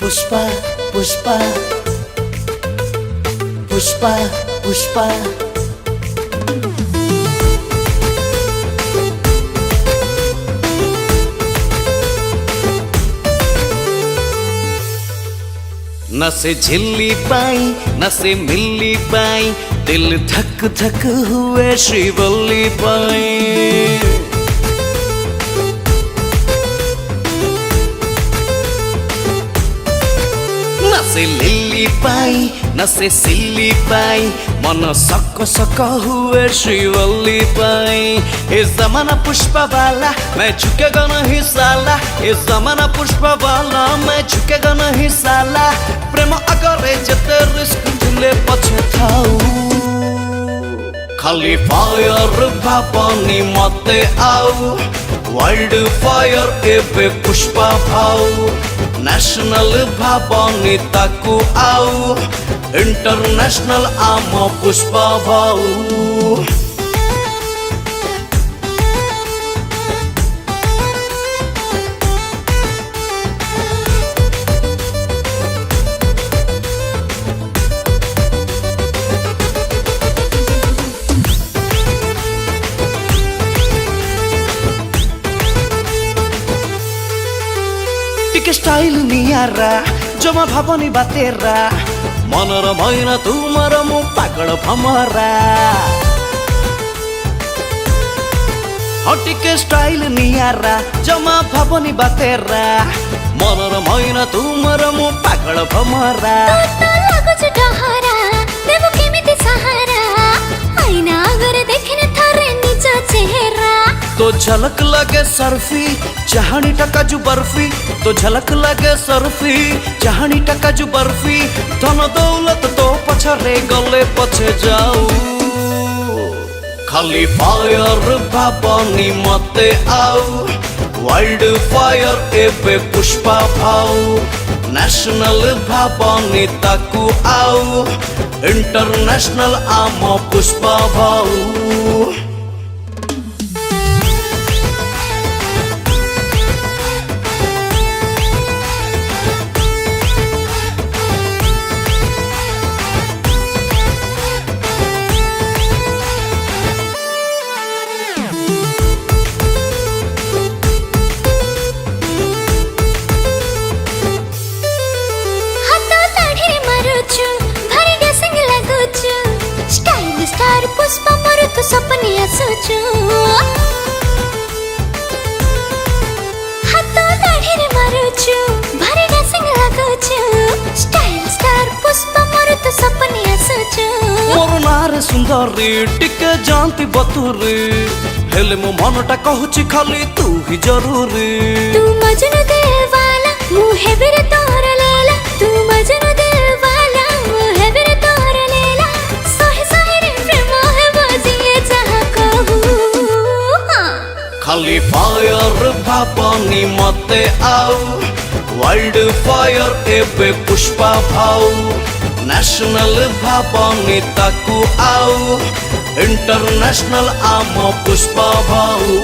पुष्पा पुष्पा पुष्पा पुष्पा न से झिल्ली पाई न से मिल्ली पाई, दिल धक धक हुए श्रीवल्ली पाई। न से लिल्ली पाई न से सिल्ली पाई, मन सक सक हुए श्रीवल्ली पाई। इस जमाना पुष्पा वाला मैं झुकेगा नहीं साला, इस जमाना पुष्पा वाला मैं झुकेगा नहीं साला। प्रेम अगरे जते रिस्क झुले पछे थाऊ, खाली फायर भाबनी मते आउ। वाइल्ड फायर एबे पुष्पा भाऊ, नेशनल भाबनी ताकू आउ। इंटरनेशनल आम पुष्पा भाऊ। टिके स्टाइल नियारा जमा भाबनी बातेरा, मनर मैना तुमर मु पागल भमरा। टिके स्टाइल नियारा जमा भाबनी बातेरा, मनर मैना तुमर मु पागल भमरा। तो झलक लगे सर्फी चाहनी टका जु बर्फी, तो झलक लगे सर्फी चाहनी टका जु बर्फी। धन दौलत तो पछरे गले पछे जाऊ, खाली फायर भाबनी मते आउ। वाइल्ड फायर एबे पुष्पा भाऊ, नेशनल भाबनी ताकू आउ। इंटरनेशनल आम पुष्पा भाऊ। पुष्पा मोर तो सपने आसुचु, हाथ दाढ़ी रे मारुचु भारी डांसिंग लागुचु। स्टाइल स्टार पुष्पा मोर तो सपने आसुचु। मोर नारे सुंदरी टिके जानती बतुरी, हेले मो मनटा कहूची खाली तू ही जरूरी। तू मजनू देवाला मु हेबे रे तोर लैला, तू मजनू देवाला मु हेबे रे तोर लैला। सहे सहे रे प्रेम है बजिए जहां कहू। खाली फायर भाबनी मते आउ। वाइल्ड फायर एबे पुष्पा भाऊ, नेशनल भाबनी ताकू आउ। इंटरनेशनल आम पुष्पा भाऊ।